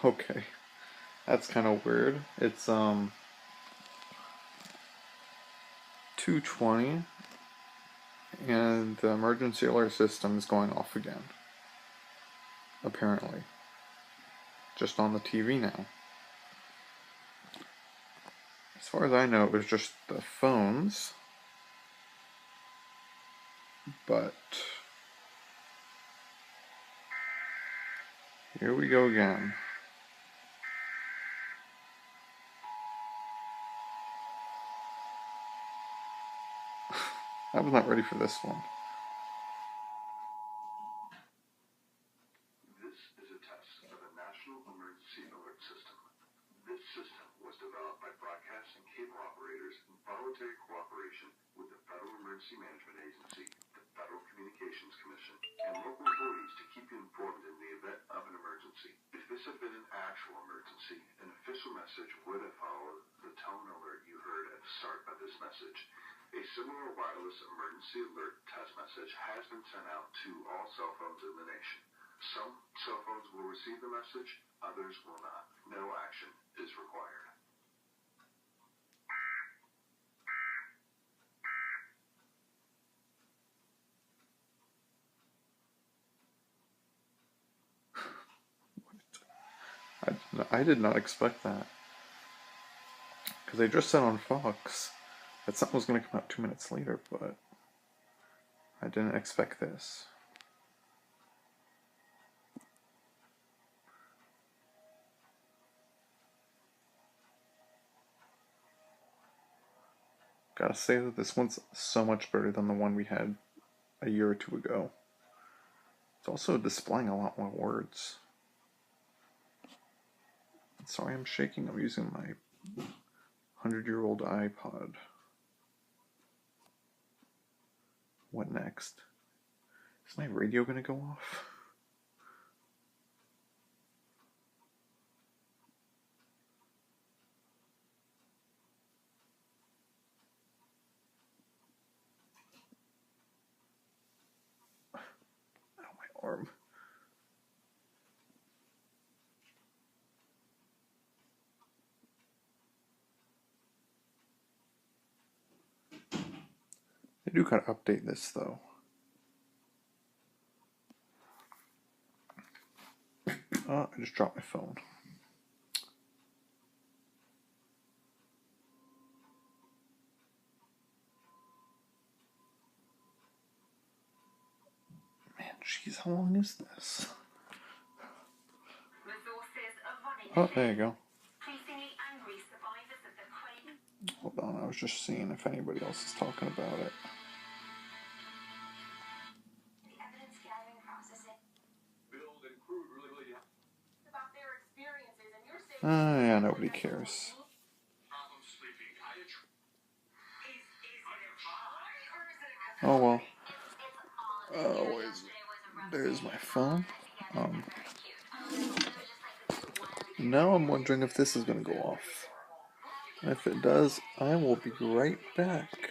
Okay, that's kind of weird. It's 2:20 and the emergency alert system is going off again. Apparently. Just on the TV now. As far as I know, it was just the phones. But here we go again. I was not ready for this one. This is a test of a national emergency alert system. This system was developed by broadcast and cable operators in voluntary cooperation with the Federal Emergency Management Agency, the Federal Communications Commission, and local authorities to keep you informed in the event of an emergency. If this had been an actual emergency, an official message would have followed the tone alert you heard at the start of this message. A similar wireless emergency alert test message has been sent out to all cell phones in the nation. Some cell phones will receive the message, others will not. No action is required. I did not expect that. Because they just said on Fox that something was going to come out 2 minutes later, but I didn't expect this. Gotta say that this one's so much better than the one we had a year or two ago. It's also displaying a lot more words. Sorry I'm shaking, I'm using my 100-year-old iPod. What next? Is my radio gonna go off? Ow, my arm. I do gotta update this though. Oh, I just dropped my phone. Man, jeez, how long is this? Oh, there you go. Hold on, I was just seeing if anybody else is talking about it. Yeah, nobody cares. Oh well. Oh, there's my phone. Now I'm wondering if this is gonna go off. If it does, I will be right back.